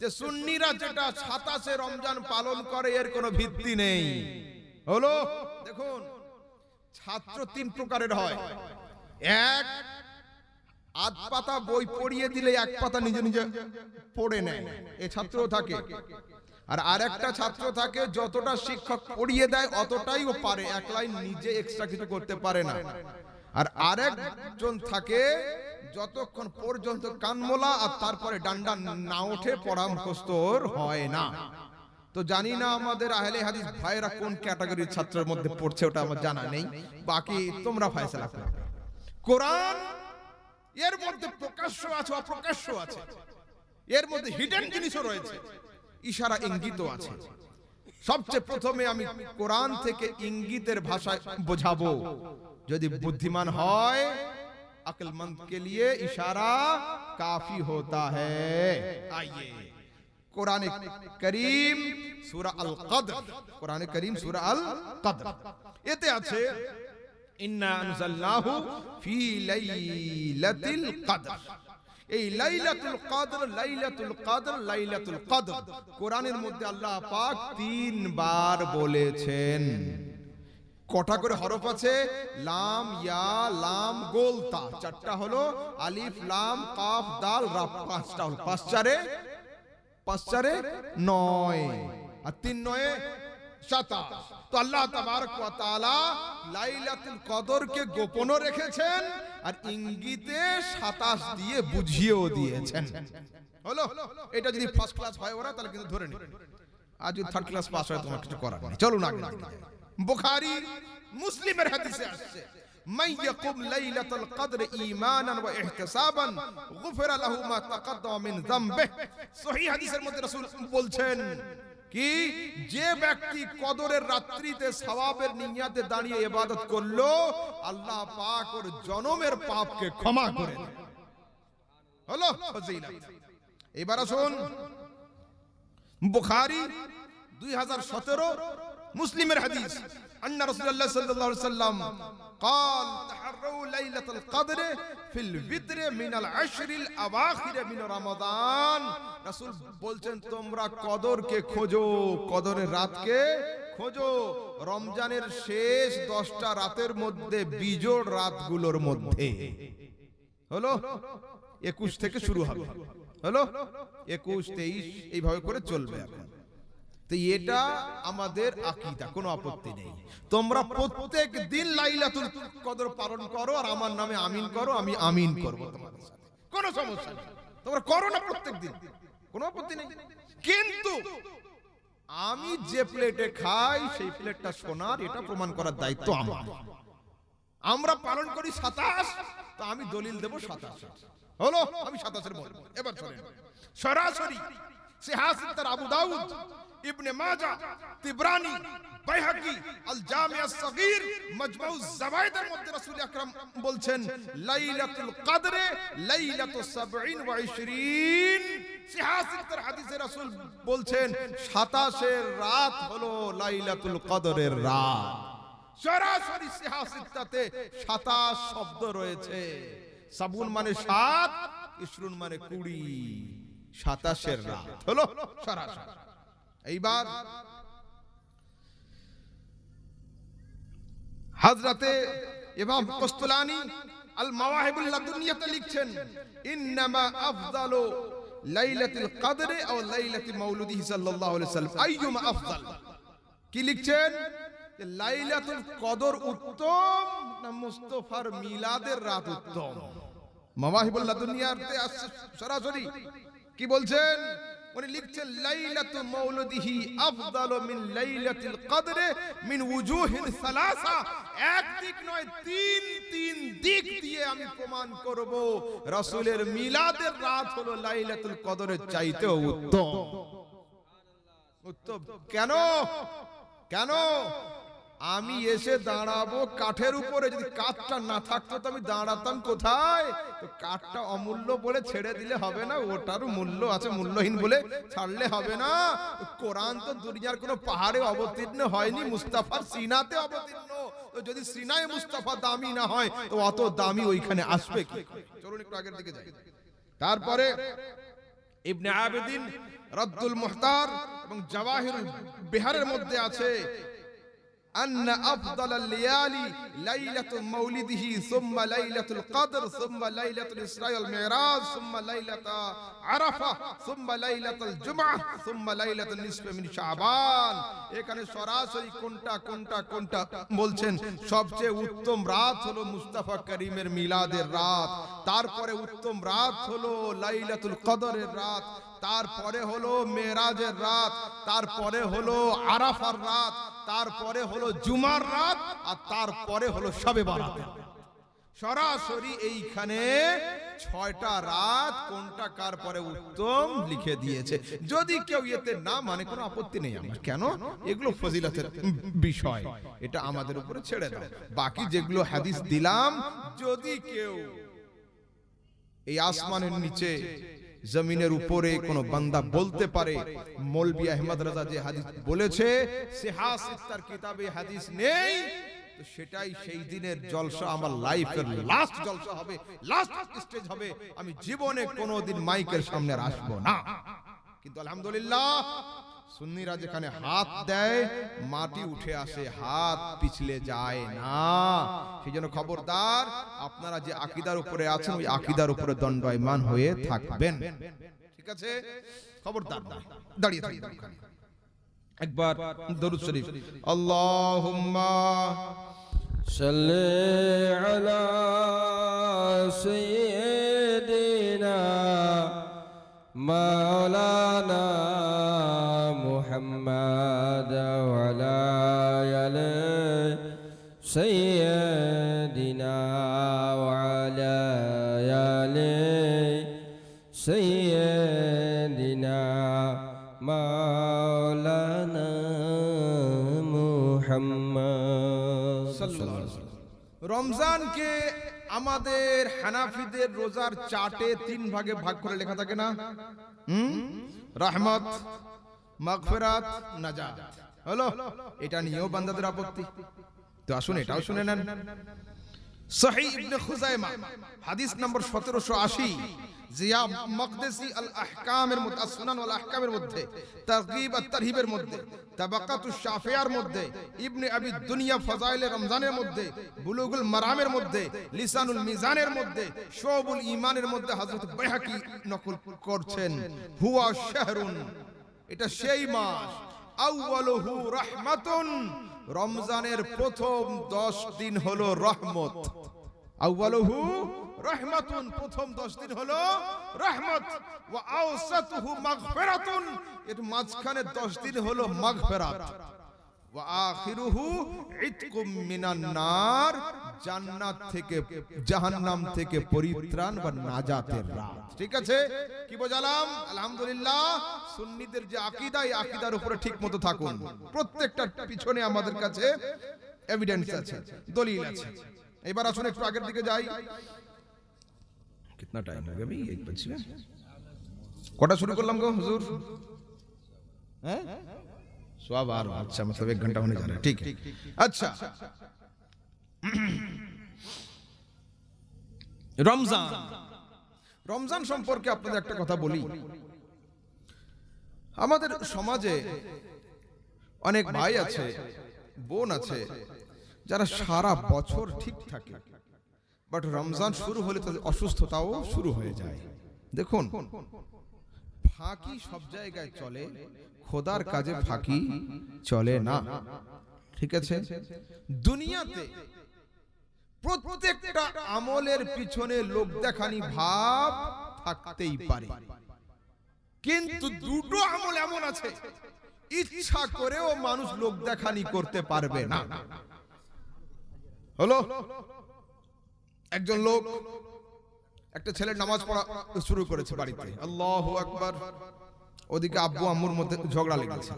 যে সুন্নিরা যেটা 27 রমজান পালন করে এর কোনো ভিত্তি নেই। হলো দেখুন, ছাত্র তিন প্রকারের হয়। এক, আধ পাতা বই পড়িয়ে দিলে এক পাতা নিজে নিজে পড়ে নেয়, এই ছাত্রও থাকে। আর আরেকটা ছাত্র থাকে যতটা শিক্ষক পড়িয়ে দেয় অতটাই ও পারে, এক লাইন নিজে এক্সট্রা কিছু করতে পারে না। আর আরেকজন থাকে যতক্ষণ পর্যন্ত কানমোলা আর তারপরে ডান্ডা না ওঠে পড়া মুখস্থ হয় না। তো জানি না আমাদের আহলে হাদিস ভাইরা কোন ক্যাটাগরির ছাত্রের মধ্যে পড়ছে, ওটা আমার জানা নেই, বাকি তোমরা ফয়সালা করো। কোরআন এর মধ্যে প্রকাশ্য আছে, অপ্রকাশ্য আছে, এর মধ্যে হিডেন জিনিসও রয়েছে, ইশারা ইঙ্গিতও আছে। সবচেয়ে প্রথমে আমি কোরআন থেকে ইঙ্গিতের ভাষায় বোঝাবো। যদি বুদ্ধিমান হয়, अक्लमंद के लिए इशारा काफी होता है। आइए कुरान करीम सूरा अल कद्र, कुरान करीम सूरा अल कद्र এতে আছে ইন্না আনজালনাহু ফি লাইলাতিল কদর। এই লাইলাতুল কদর, লাইলাতুল কদর, লাইলাতুল কদর কোরআনের মধ্যে আল্লাহ পাক 3 বার বলেছেন। কটা করে হরফ আছে? লাম, ইয়া, লাম, গোল, তা। চারটা হলো আলিফ, লাম, কাফ, দাল, রা। পাঁচটা হলো, 5 4 5 4 9 আর 3 9 27। তো আল্লাহ তাবারক ওয়া তাআলা লাইলাতুল কদরকে গোপনও রেখেছেন আর ইঙ্গিতে 27 দিয়ে বুঝিয়েও দিয়েছেন। হলো, এটা যদি ফার্স্ট ক্লাস হয় ওরা তাহলে কিন্তু ধরে নিন, আজ যদি থার্ড ক্লাস পাস হয় তোমার কিছু করার নেই। চলুন আগে দিকে। বুখারী মুসলিমের হাদিসে আসছে, মান ইয়াকুম লাইলাতুল কদর ঈমানান ওয়া ইহতিসাবান গুফিরা লাহু মা তাকাদ্দামা মিন যামবিহি। সহিহ হাদিসের মধ্যে রাসূল বলছেন কি, যে ব্যক্তি কদরের রাত্রিতে সওয়াবের নিয়াতে দাঁড়িয়ে ইবাদত করলো, আল্লাহ পাক ওর জনমের পাপকে ক্ষমা করে দেন। হলো ফজিলত। এবার আসুন বুখারী 2017, মুসলিমের হাদিস, আন্না রাসূলুল্লাহ সাল্লাল্লাহু আলাইহি ওয়াসাল্লাম قال تحروا ليلة القدر في الوتر من العشر الأواخر من رمضان। রাসূল বলছেন তোমরা কদরকে খোঁজো, কদরের রাতকে খোঁজো রমজানের শেষ 10টা রাতের মধ্যে, বিজোড় রাতগুলোর মধ্যে। হলো 21 থেকে শুরু হবে, হলো 21 23 এইভাবে করে চলবে এখন। তো এটা আমাদের আকীদা, কোনো আপত্তি নেই। তোমরা প্রত্যেক দিন লাইলাতুল কদর পালন করো আর আমার নামে আমিন করো, আমি আমিন করব তোমাদের সাথে, কোনো সমস্যা নেই। তোমরা করো না প্রত্যেক দিন, কোনো আপত্তি নেই। কিন্তু আমি যে প্লেটে খাই সেই প্লেটটা সোনার, এটা প্রমাণ করার দায়িত্ব আমার। আমরা পালন করি 27, তো আমি দলিল দেব 27। হলো, আমি 27 বলবো। এবার শুনেন, সরাসরি সিহাসিতার আবু দাউদ, ইবনে মাজাহ, তিবরানি, বাইহাকি, আল জামিআস সগীর, মাজমাউজ জাওয়ায়েদের মধ্যে রাসূল আকরাম বলছেন লাইলাতুল কদরে লাইলাতু 27। সিহাসিতার হাদিসে রাসূল বলছেন 27 এর রাত হলো লাইলাতুল কদরের রাত। সরাসরি সিহাসিতাতে 27 শব্দ রয়েছে। সাবুন মানে 7, ইশরুন মানে 20, 27 এর রাত হলো সরাসরি। এইবার হযরতে ইমাম কস্তুলানি আল মাওয়াহিবুল লাদুনিয়াতে লিখছেন, ইন্নামা আফদালু লাইলাতুল কদরে আও লাইলাতি মাউলিদিহি সাল্লাল্লাহু আলাইহি ওয়াসাল্লাম আইয়ুমা আফদাল। কি লিখছেন? যে লাইলাতুল কদর উত্তম না মুস্তাফার মিলাদের রাত উত্তম? মাওয়াহিবুল লাদুনিয়াতে আসছে সরাসরি কি বলছেন? উনি লিখছেন লাইলাতু মাউলিদিহি আফদালু মিন লাইলাতিল কদরে মিন ওয়ুজুহিন সালাসা। এক দিক নয়, তিন দিক দিয়ে আমি প্রমাণ করব রাসূলের মিলাদের রাত হলো লাইলাতুল কদরের চাইতেও উত্তম। উত্তম কেন? কেন? আমি এসে দাঁড়াবো কাঠের উপরে, যদি কাঠটা না থাকতো তো আমি দাঁড়াতাম কোথায়? তো কাঠটা অমূল্য বলে ছেড়ে দিলে হবে না, ওটারও মূল্য আছে, মূল্যহীন বলে ছাড়লে হবে না। কোরআন তো দুনিয়ার কোনো পাহাড়ে অবতীর্ণ হয়নি, মুস্তাফার সিনাতে অবতীর্ণ। তো যদি সিনায় মুস্তাফা দামি না হয় তো অত দামি ওইখানে আসবে কি? চলুন একটু আগের দিকে যাই। তারপরে ইবনে আবিদিন রাদ্দুল মুহতার এবং জাওয়াহিরুল বিহারের মধ্যে আছে أن أفضل الليالي ليلة مولده ثم ليلة القدر ثم ليلة الإسراء والمعراج ثم ليلة عرفة ثم ليلة الجمعة ثم ليلة النصف من شعبان এখানে সরাসরি কোনটা বলছেন সবচেয়ে উত্তম রাত হলো মুস্তাফা করিমের মিলাদের রাত, তারপরে উত্তম রাত হলো লাইলাতুল কদরের রাত, তারপরে হলো মেরাজের রাত, তারপরে হলো আরাফার রাত, তারপরে হলো জুমার রাত, আর তারপরে হলো শবে বারাতের রাত। সরাসরি এইখানে 6টা রাত কোনটা কার পরে উত্তম লিখে দিয়েছে। যদি কেউ এতে না মানে কোনো আপত্তি নেই আমার, কেন এগুলো ফজিলতের বিষয়, এটা আমাদের উপরে ছেড়ে দাও। বাকি যেগুলো হাদিস দিলাম, যদি কেউ এই আসমানের নিচে জমিনের উপরে কোন বান্দা বলতে পারে মৌলভী আহমদ রাজা যে হাদিস বলেছে সিহাসিত্তার কিতাবে হাদিস নেই, তো সেটাই সেই দিনের জলসা, আমার লাইফের লাস্ট জলসা হবে, লাস্ট স্টেজ হবে। আমি জীবনে কোনোদিন মাইকের সামনে আসবো না। কিন্তু আলহামদুলিল্লাহ সুন্নিরা যেখানে হাত দেয় মাটি উঠে আসে, হাত পিছলে যায় না। সেই জন্য খবরদার, আপনারা যে আকীদার উপরে আছেন ওই আকীদার উপরে দণ্ডায়মান হয়ে থাকবেন, ঠিক আছে? খবরদার দাঁড়িয়ে থাকবেন। একবার দরুদ শরীফ, আল্লাহুম্মা সাল্লি আলা সাইয়্যিদিনা মাওলানা মুহাম্মাদ ওয়া আলা আলি সাইয়্যিদিনা ওয়া আলা আলি সাইয়্যিদিনা মাওলানা মুহাম্মাদ সাল্লাল্লাহু আলাইহি ওয়াসাল্লাম। রমজানকে আমাদের হানাফিদের রোজার চার্টে 3 ভাগে ভাগ করে লেখা থাকে না? রহমত, মাগফিরাত, নাজাত। হলো, এটা নিয়েও বান্দাদের আপত্তি, তো আসুন এটাও শুনে নেন। সহিহ ইবনে খুজাইমা হাদিস নম্বর 1780, জিয়া মাকদিসি আল আহকামের মধ্যে, আসনান ওয়াল আহকামের মধ্যে, তারগীব আত তারহিবের মধ্যে, তাবাকাতুশ শাফিয়ার মধ্যে, ইবনে আবি দুনিয়া ফাজাইলে রমজানের মধ্যে, বুলুগুল মারামের মধ্যে, লিসানুল মিজানের মধ্যে, শুবুল ঈমানের মধ্যে হযরত বাইহাকি নকল করছেন, হুয়া শাহরুন, এটা সেই মাস, আউয়ালুহু রাহমাতুন, রমজানের প্রথম 10 দিন হলো রহমত। আউয়ালুহু রাহমাতুন, প্রথম 10 দিন হলো রহমত। ওয়া আওসাতুহু মাগফিরাতুন, এর মাঝখানে 10 দিন হলো মাগফিরাত। ওয়া আখিরুহু ইতকুম মিনান নার, জান্নাত থেকে জাহান্নাম থেকে পরিত্রাণ বা নাজাতের রাত। ঠিক আছে, কি বোঝালাম? আলহামদুলিল্লাহ, সুন্নিদের যে আকীদা, এই আকীদার উপরে ঠিকমতো থাকুন। প্রত্যেকটার পিছনে আমাদের কাছে এভিডেন্স আছে, দলিল আছে। এবার আসুন একটু আগের দিকে যাই। कितना टाइम हो गया भाई? 1 बज गया। কটা শুরু করলাম গো হুজুর? হ্যাঁ, 12:15। अच्छा, मतलब 1 घंटा होने जा रहा है, ठीक है। अच्छा, রমজান, রমজান সম্পর্কে আপনাদের একটা কথা বলি। আমাদের সমাজে অনেক ভাই আছে, বোন আছে, যারা সারা বছর ঠিক থাকে, বাট রমজান শুরু হলে তাদের অসুস্থতাও শুরু হয়ে যায়। দেখুন, ফাঁকি সব জায়গায় চলে, খোদার কাজে ফাঁকি চলে না, ঠিক আছে? দুনিয়াতে প্রত্যেকটা আমলের পিছনে লোক দেখানি ভাব থাকতেই পারে, কিন্তু দুটো আমল এমন আছে ইচ্ছা করেও মানুষ লোক দেখানি করতে পারবে না। হলো, একজন লোক একটা ছেলের নামাজ পড়া শুরু করেছে বাড়িতে, আল্লাহু আকবার, ওদিকে আব্বু আম্মুর মধ্যে ঝগড়া লেগেছে।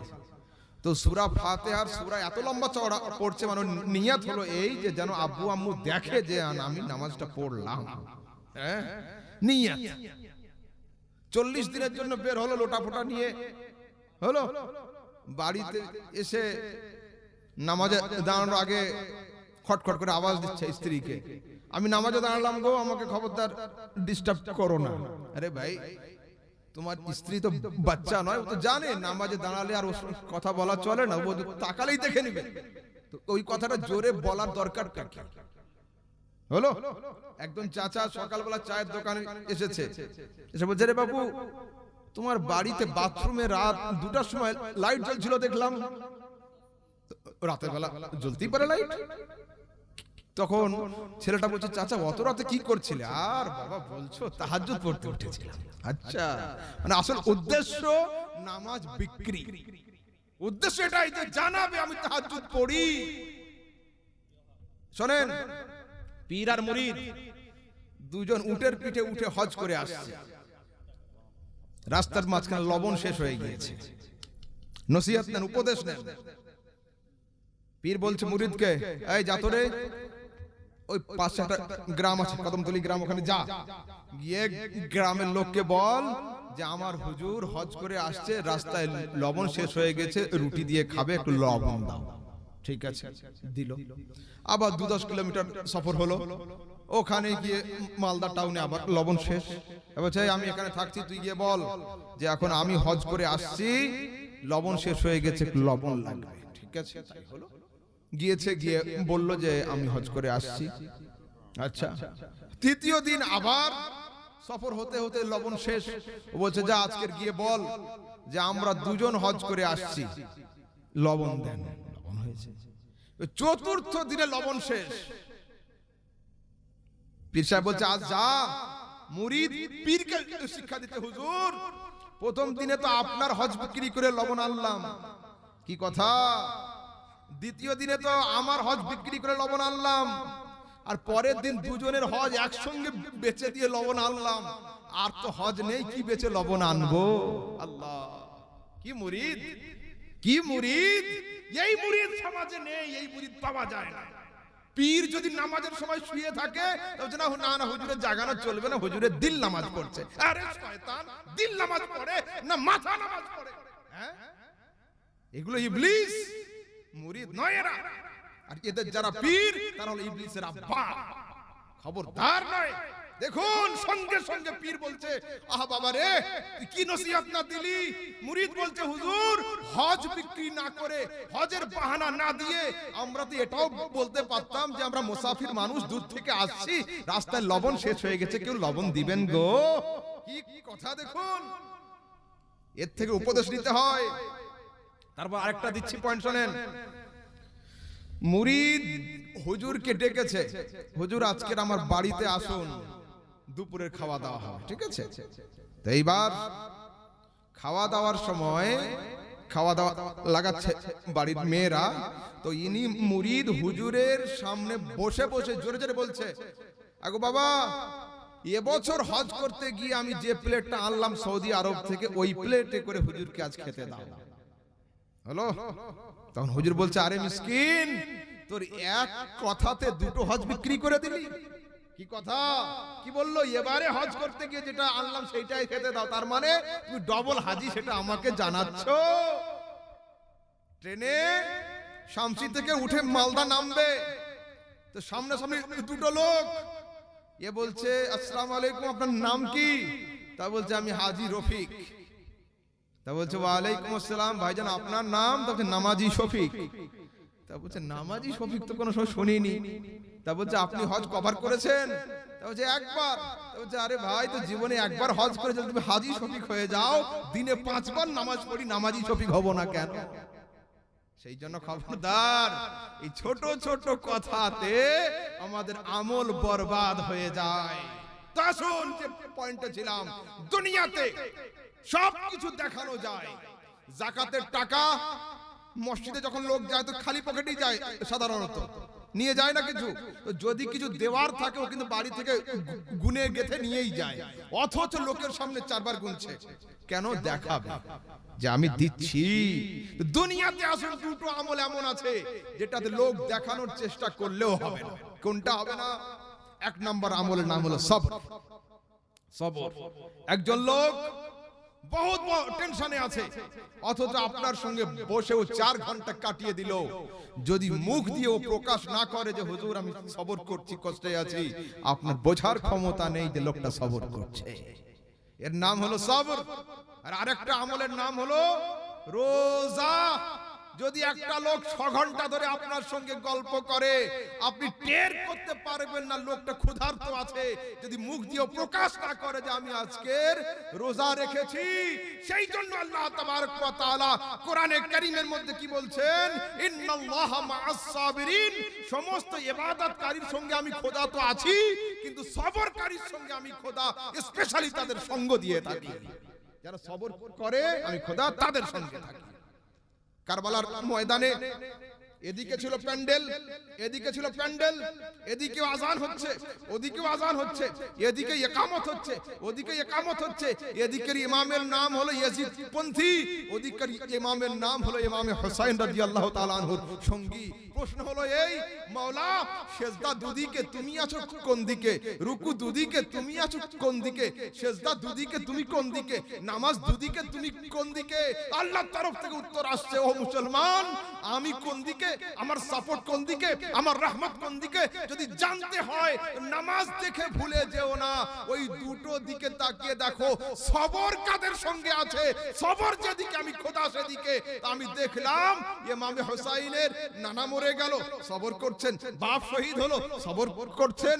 তো সূরা ফাতিহার সূরা এত লম্বা চওড়া পড়ছে, মানে নিয়ত হলো এই যে যেন আব্বু আম্মু দেখে যে আমি নামাজটা পড়লাম। হ্যাঁ, নিয়ত। 40 দিনের জন্য বের হলো লোটা ফোটা নিয়ে। হলো, বাড়িতে এসে নামাজে দাঁড়ানোর আগে খটখট করে আওয়াজ দিচ্ছে স্ত্রীকে, আমি নামাজে দাঁড়ালাম গো, আমাকে খবরদার ডিস্টার্ব করো না। আরে ভাই, তোমার স্ত্রী তো বাচ্চা নয়, ও তো জানে নামাজে দাঁড়ালে আর ওর সঙ্গে কথা বলা চলে না, ও তাকালেই দেখে নিবে। তো ওই কথাটা জোরে বলার দরকারটা কি হলো? একজন চাচা সকালবেলা চায়ের দোকানে এসেছে, এসে বলছে, রে বাবু তোমার বাড়িতে বাথরুমে রাত 2টার সময় লাইট জ্বলছিল দেখলাম। রাতের বেলা জ্বলতেই পারে লাইট। তখন ছেলেটা বলছে, চাচা অত রাতে কি করছিলে? আর বাবা বলছো তাহাজ্জুদ পড়তে উঠেছিলাম। আচ্ছা, মানে আসল উদ্দেশ্য নামাজ বিক্রি, উদ্দেশ্য এটাই যে জানাবে আমি তাহাজ্জুদ পড়ি। শোনেন, পীর আর মুরিদ দুজন উটের পিঠে উঠে হজ করে আসছে। রাস্তার মাঝখানে লবণ শেষ হয়ে গিয়েছে। নসিহত নেন, উপদেশ নেন। পীর বলছে মুরিদকে, এই যা তো রে, ওই পাশে একটা গ্রাম আছে কদমতলি গ্রাম, ওখানে যা, গিয়ে গ্রামের লোককে বল যে আমার হুজুর হজ করে আসছে, রাস্তায় লবণ শেষ হয়ে গেছে, রুটি দিয়ে খাবে, একটু লবণ দাও। ঠিক আছে, দিল। আবার 2-10 কিলোমিটার সফর হলো, ওখানে গিয়ে মালদা টাউনে আবার লবণ শেষ। বলছে আমি এখানে থাকছি, তুই গিয়ে বল যে এখন আমি হজ করে আসছি, লবণ শেষ হয়ে গেছে, লবণ লাগবে। ঠিক আছে, তাই হলো। গিয়েছে, গিয়ে বলল যে আমি হজ করে আসছি। আচ্ছা, তৃতীয় দিন আবার সফর হতে হতে লবণ শেষ। ও বলছে যা আজকের গিয়ে বল যে আমরা দুজন হজ করে আসছি, লবণ দেন। লবণ হয়েছে। চতুর্থ দিনে লবণ শেষ। পীর সাহেব বলছে আজ যা, মুরিদ পীরকে শিক্ষা দিতে, হুজুর প্রথম দিনে তো আপনার হজ বিক্রি করে লবণ আনলাম, কি কথা? দ্বিতীয় দিনে তো আমার হজ বিক্রি করে লবণ আনলাম, আর পরের দিন দুজনের হজ একসঙ্গে বেচে দিয়ে লবণ আনলাম, আর তো হজ নেই, কি বেচে লবণ আনবো? আল্লাহ, কি মুরিদ, কি মুরিদ! এই মুরিদ সমাজে নেই, এই মুরিদ পাওয়া যায় না। পীর যদি নামাজের সময় শুয়ে থাকে, তবে না না হুজুরের জাগানো চলবে না, হুজুরের দিল নামাজ পড়ছে। আরে শয়তান, দিল নামাজ পড়ে না মাথা নামাজ পড়ে? হ্যাঁ, এগুলো ইবলিস, মুরিদ নয় এরা। আর এদের যারা পীর তারা হলো ইবলিসের আব্বা, খবরদার নয়। দেখুন, সঙ্গে সঙ্গে পীর বলছে, আহা বাবা রে, তুই কি নসিহত না দিলি? মুরিদ বলছে, হুজুর হজ বিক্রি না করে, হজের বাহানা না দিয়ে আমরা তো এটাও বলতে পারতাম যে আমরা মুসাফির মানুষ, দূর থেকে আসছি, রাস্তায় লবণ শেষ হয়ে গেছে, কেউ লবণ দিবেন গো? কি কথা! দেখুন, এর থেকে উপদেশ নিতে হয়। তারপর আরেকটা দিচ্ছি, পয়েন্ট শোনেন। মুরিদ হুজুরকে ডেকেছে, হুজুর আজকের আমার বাড়িতে আসুন, দুপুরের খাওয়া দাওয়া হবে। ঠিক আছে, তো এইবার খাওয়া দাওয়ার সময় খাওয়া দাওয়া লাগাচ্ছে বাড়ির মেয়েরা, তো ইনি মুরিদ হুজুরের সামনে বসে বসে জোরে জোরে বলছে, আগো বাবা, এবছর হজ করতে গিয়ে আমি যে প্লেটটা আনলাম সৌদি আরব থেকে, ওই প্লেটে করে হুজুরকে আজ খেতে দাও। হলো? তখন হুজুর বলছে, আরে মিসকিন, তোর এক কথাতে দুটো হজ বিক্রি করে দিলি। কি কথা? কি বললো? এবারে হজ করতে গিয়ে যেটা আনলাম সেইটাই খেতে দাও, তার মানে তুমি ডবল হাজি, সেটা আমাকে জানাচ্ছ? ট্রেনে শামসি থেকে উঠে মালদা নামবে, তো সামনে সামনে দুটো লোক, এ বলছে আসসালামু আলাইকুম, আপনার নাম কি? তা বলছে আমি হাজি রফিক। তা বলছে ওয়ালাইকুম আসসালাম, ভাইজান আপনার নাম? তা বলছে নামাজি শফিক। তা বলছে নামাজি শফিক তো কোনো সময় শুনিনি। তা বলছে আপনি হজ কভার করেছেন? তা বলছে একবার। তা বলছে আরে ভাই, তো জীবনে একবার হজ করে যদি তুমি হাজি শফিক হয়ে যাও, দিনে 5 বার নামাজ পড়ি, নামাজি শফিক হব না কেন? সেই জন্য খবরদার, এই ছোট ছোট কথাতে আমাদের আমল বরবাদ হয়ে যায়। তা আসুন, যে পয়েন্টে ছিলাম, দুনিয়াতে সবকিছু দেখানো যায়। যাকাতের টাকা মসজিদে যখন লোক যায় তো খালি পকেটেই যায়, সাধারণত নিয়ে যায় না কিছু। যদি কিছু দেওয়ার থাকে ও কিন্তু বাড়ি থেকে গুনে গেথে নিয়েই যায়, অথচ লোকের সামনে 4 বার গুনছে। কেন? দেখাবে যে আমি দিচ্ছি। দুনিয়াতে আসলে দুটো আমল এমন আছে যেটাতে লোক দেখানোর চেষ্টা করলেও হবে না। কোনটা হবে না? 1 নম্বর আমলের নাম হলো সবর। সবর। একজন লোক বহুত টেনশনে আছে, অথচ আপনার সঙ্গে বসেও 4 ঘন্টা কাটিয়ে দিল, যদি মুখ দিয়ে ও প্রকাশ না করে যে হুজুর আমি সবর করছি, কষ্টে আছি, আপনার বোঝার ক্ষমতা নেই যে লোকটা সবর করছে। এর নাম হলো সবর। আর আরেকটা আমলের নাম হলো রোজা। যদি একটা লোক 6 ঘন্টা ধরে আপনার সঙ্গে গল্প করে, আপনি টের করতে পারবেন না লোকটা ক্ষুধার্ত আছে, যদি মুখ দিয়ে প্রকাশ না করে যে আমি আজকের রোজা রেখেছি। সেই জন্য আল্লাহ তাবারক ওয়া তাআলা কোরআনে কারীমের মধ্যে কি বলছেন, ইন্নাল্লাহা মাআস সাবিরিন, সমস্ত ইবাদতকারীর সঙ্গে আমি খোদা তো আছি, কিন্তু সবরকারীর সঙ্গে আমি খোদা স্পেশালি তাদের সঙ্গ দিয়ে থাকি। যারা সবর করে আমি খোদা তাদের সঙ্গে থাকি। কারবালার ময়দানে এদিকে ছিল প্যান্ডেল, এদিকে ছিল প্যান্ডেল, এদিকে আজান হচ্ছে, ওদিকেও আজান হচ্ছে, এদিকে ইকামত হচ্ছে, ওদিকে ইকামত হচ্ছে। এদিকের ইমামের নাম হলো ইয়াজিদ পন্থী, ওদিকের ইমামের নাম হলো ইমামে হুসাইন রাদিয়াল্লাহু তাআলা আনহুর সঙ্গী। প্রশ্ন হলো এই, মাওলা সেজদা দুদিকে তুমি আছো কোন দিকে, রুকু দুদিকে তুমি আছো কোন দিকে, সেজদা দুদিকে তুমি কোন দিকে, নামাজ দুদিকে তুমি কোন দিকে? আল্লাহর তরফ থেকে উত্তর আসছে, ও মুসলমান আমি কোন দিকে, আমার সাপোর্ট কোন দিকে, আমার রহমত কোন দিকে যদি জানতে হয় নামাজ দেখে ভুলে যেও না, ওই দুটো দিকে তাকিয়ে দেখো সবর কাদের সঙ্গে আছে। সবর যেদিকে আমি খোদা সেদিকে। আমি দেখলাম ইমামে হুসাইনের নানা মরে গেল, সবর করছেন, বাপ শহীদ হলো, সবর করছেন,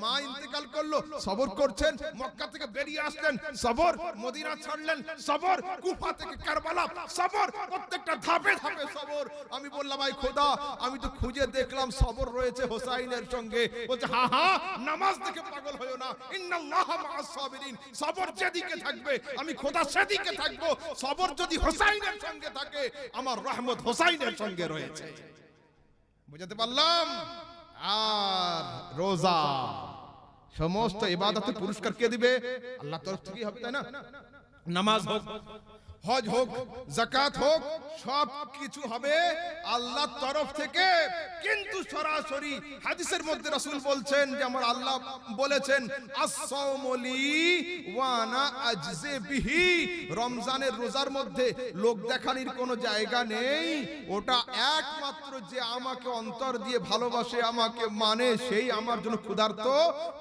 মা ইন্তেকাল করলো, সবর করছেন, মক্কা থেকে বেরিয়ে আসলেন, সবর, মদিনা ছাড়লেন, সবর, কুফা থেকে কারবালা, সবর, প্রত্যেকটা ধাপে ধাপে সবর। আমি বললাম ভাই খোদা, আমি তো খুঁজে দেখলাম সবর রয়েছে হোসাইনের সঙ্গে। বলছে হ্যাঁ হ্যাঁ, নামাজ দেখে পাগল হয়ো না, ইন্নাল্লাহা মাআস সাবিরিন, সবর যেদিকে থাকবে আমি খোদা সেদিকে থাকবো। সবর যদি হোসাইনের সঙ্গে থাকে, আমার রহমত হোসাইনের সঙ্গে রয়েছে। বুঝতে পারলাম? আর রোজা, সমস্ত ইবাদতের পুরস্কার কে দিবে? আল্লাহর তরফ থেকেই হবে, তাই না? নামাজ হোক, হজ হোক, যাকাত হোক, সব কিছু হবে আল্লাহর তরফ থেকে। কিন্তু সরাসরি হাদিসের মধ্যে রাসূল বলছেন যে আমার আল্লাহ বলেছেন আস-সাওমু লি ওয়া আনা আজজি বিহি, রমজানের রোজার মধ্যে লোক দেখানির কোনো জায়গা নেই, ওটা একমাত্র যে আমাকে অন্তর দিয়ে ভালোবাসে, আমাকে মানে, সেই আমার জন্য ক্ষুধার্ত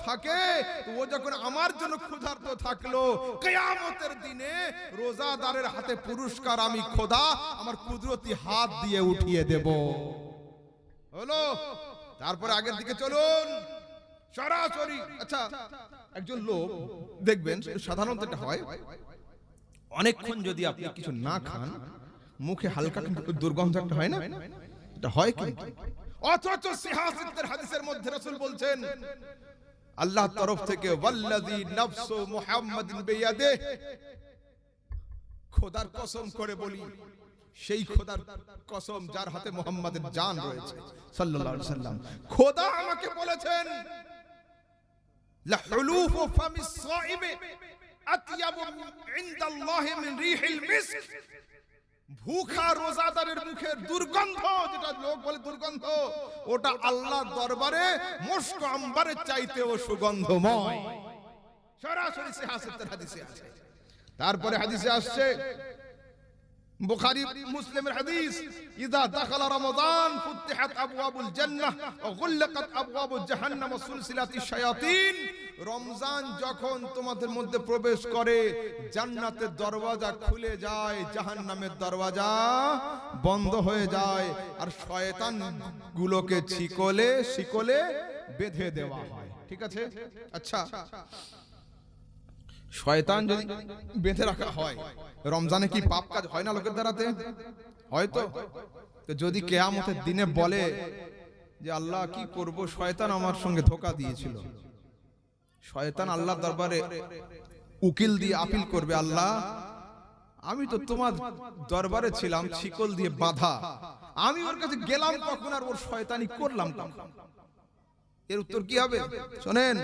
থাকে। তো ও যখন আমার জন্য ক্ষুধার্ত থাকলো, কিয়ামতের দিনে রোজাদারের হাতে পুরস্কার আমি খোদা আমার কুদরতি হাত দিয়ে উঠিয়ে দেব। হলো? তারপরে আগের দিকে চলুন সরাসরি। আচ্ছা, একজন লোক দেখবেন, সাধারণত এটা হয়, অনেকক্ষণ যদি আপনি কিছু না খান, মুখে হালকা দুর্গন্ধ একটা হয় না, এটা হয় কিন্তু। অথচ সিহাসিতের হাদিসের মধ্যে রাসূল বলছেন আল্লাহর তরফ থেকে ওয়াল্লাযী নাফসু মুহাম্মাদিন বিয়াদিহি, খোদার কসম করে বলি, সেই খোদার কসম যার হাতে মুহাম্মাদের জান রয়েছে সাল্লাল্লাহু আলাইহি সাল্লাম, খোদা আমাকে বলেছেন লা হুলুফু ফামিস সাইবি আতয়াবু ইনদাল্লাহি মিন রিহিল মিস্ক, ভুখা রোজাদারের মুখের দুর্গন্ধ, যেটা লোক বলে দুর্গন্ধ, ওটা আল্লাহর দরবারে মুশক আম্বারের চাইতেও সুগন্ধময়। সরাসরি সিহাসিতের হাদিসে আছে। তারপরে হাদিসে আসছে, বুখারী মুসলিমের হাদিস, ইযা দাখালা রমাদান ফুতিহাত আবওয়াবুল জান্নাহ ওয়া গুল্লাকাত আবওয়াবুজ জাহান্নাম ওয়া সুলসিলাতিশ শায়াতিন, রমজান যখন তোমাদের মধ্যে প্রবেশ করে জান্নাতের দরওয়াজা খুলে যায়, জাহান্নামের দরওয়াজা বন্ধ হয়ে যায়, আর শয়তান গুলোকে শিকলে বেঁধে দেওয়া হয়। ঠিক আছে? আচ্ছা, শয়তান যদি বেঁধে রাখা হয়, রমজানে কি পাপ কাজ হয় না লোকের দ্বারাতে? হয়তো। তো যদি কিয়ামতের দিনে বলে যে আল্লাহ কি করব, শয়তান আমার সঙ্গে ধোঁকা দিয়েছিল, শয়তান আল্লাহর দরবারে উকিল দিয়ে আপিল করবে, আল্লাহ আমি তো তোমার দরবারে ছিলাম শিকল দিয়ে বাঁধা, আমি ওর কাছে গেলাম কখন আর ওর শয়তানি করলাম কখন? এর উত্তর কি হবে? শোনেন,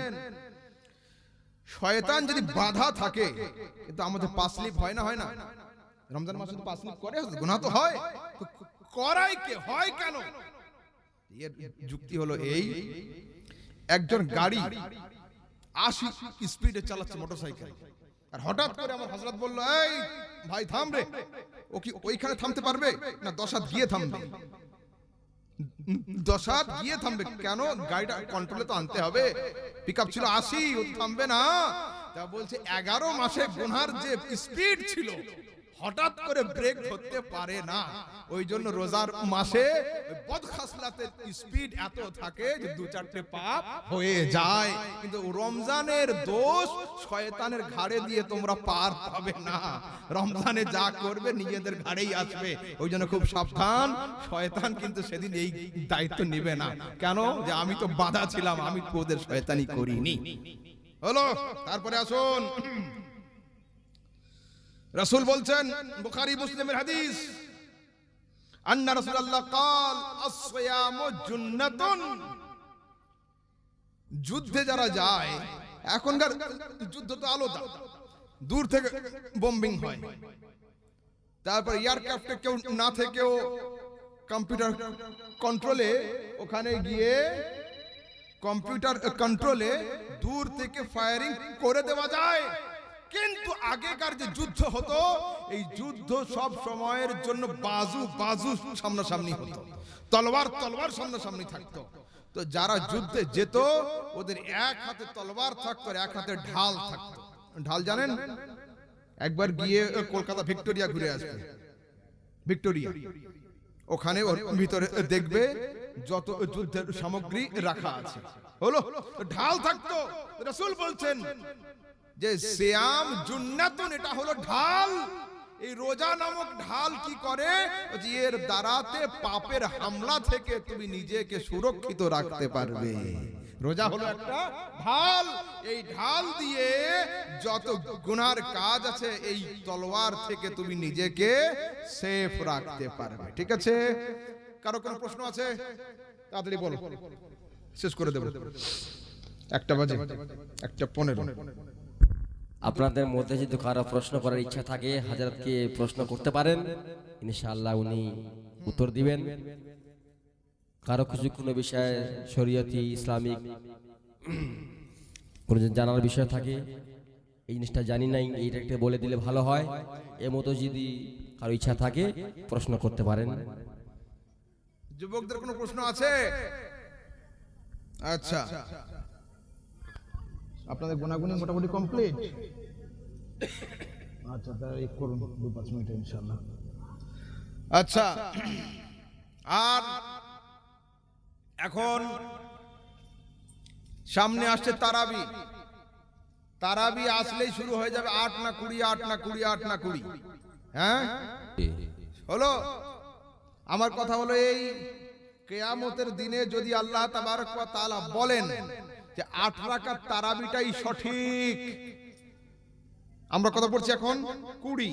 শয়তান যদি বাধা থাকে, কিন্তু আমাদের পাসলিপ হয় না, রমজান মাসে তো পাসলিপ করে, গুনাহ তো হয়, তো করাই কে হয় কেন? এর যুক্তি হলো এই, একজন গাড়ি 80 স্পিডে চালাচ্ছে মোটরসাইকেল, আর হঠাৎ করে আমার হযরত বলল, এই ভাই থাম রে, ও কি ওইখানে থামতে পারবে না 10 হাত গিয়ে থামবে? 10 হাত গিয়ে থামবে কেন? গাড়িটা কন্ট্রোলে তো আনতে হবে, পিকআপ ছিল 80, ও থামবে না। তা বলছে 11 মাসে গুনার যে স্পিড ছিল হঠাৎ করে ব্রেক ধরতে পারে না। ওই জন্য রোজার মাসে বদখাসলাতের স্পিড এত থাকে যে 2-4টে পাপ হয়ে যায়, কিন্তু রমজানের দোষ শয়তানের ঘাড়ে দিয়ে তোমরা পার পাবে না। রমজানে যা করবে নিজেদের ঘাড়েই আসবে। ওই জন্য খুব সাবধান, শয়তান কিন্তু সেদিন এই দায়িত্ব নেবে না। কেন? যে আমি তো বাধা ছিলাম, আমি তো ওদের শয়তানি করিনি। হলো, তারপরে আসুন, রাসূল বলছেন, বুখারী মুসলিমের হাদিস, আন্না রাসূলুল্লাহ قال الصيام جنة। যুদ্ধে যারা যায়, এখনকার যুদ্ধ তো আলাদা, দূর থেকে বোম্বিং হয়, তারপর এয়ারক্রাফটে কেউ না থেকেও কম্পিউটার কন্ট্রোলে, ওখানে গিয়ে কম্পিউটার কন্ট্রোলে দূর থেকে ফায়ারিং করে দেওয়া যায়। কিন্তু আগেকার যে যুদ্ধ হতো, এই যুদ্ধ সব সময়ের জন্য বাজু সামনাসামনি হতো, তলোয়ার সামনাসামনি থাকতো। তো যারা যুদ্ধে যেত ওদের এক হাতে তলোয়ার থাকতো আর এক হাতে ঢাল থাকতো। ঢাল জানেন? একবার গিয়ে কলকাতা ভিক্টোরিয়া ঘুরে আসবে, ভিক্টোরিয়া, ওখানে ওর ভিতরে দেখবে যত যুদ্ধের সামগ্রী রাখা আছে। হলো, ঢাল থাকতো। রাসূল বলছেন যে সিয়াম জুন্নাতুন, এটা হলো ঢাল। এই রোজা নামক ঢাল কি করে? এর দ্বারাতে পাপের হামলা থেকে তুমি নিজেকে সুরক্ষিত রাখতে পারবে। রোজা হলো একটা ঢাল, এই ঢাল দিয়ে যত গুনার কাজ আছে এই তলোয়ার থেকে তুমি নিজেকে সেফ রাখতে পারবে। ঠিক আছে? কারো কোনো প্রশ্ন আছে? তাড়াতাড়ি বলো, শেষ করে দেব। 1টা বাজে, 1:15। আপনাদের মধ্যে যদি কারো প্রশ্ন করার ইচ্ছা থাকে হযরতকে প্রশ্ন করতে পারেন, ইনশাআল্লাহ উনি উত্তর দিবেন। কারো কিছু কোনো বিষয়ে শরীয়তি ইসলামিক কোনো জানার বিষয় থাকে, এই জিনিসটা জানি নাই, এইটা একটা বলে দিলে ভালো হয়, এর মতো যদি কারো ইচ্ছা থাকে প্রশ্ন করতে পারেন। যুবকদের কোনো প্রশ্ন আছে? আচ্ছা, আপনাদের গোনাগুনি মোটামুটি কমপ্লিট? আচ্ছা, তাহলে এক করুন 2-5 মিনিট ইনশাআল্লাহ। আচ্ছা, আর এখন সামনে আসছে তারাবি। তারাবি আসলেই শুরু হয়ে যাবে 8 না 20, 8 না 20, 8 না 20। হ্যাঁ, হলো। আমার কথা হলো, এই কিয়ামতের দিনে যদি আল্লাহ তাবারক ওয়া তাআলা বলেন যে 8 রাকাত তারাবিটাই সঠিক, আমরা কথা পড়ছি এখন 20,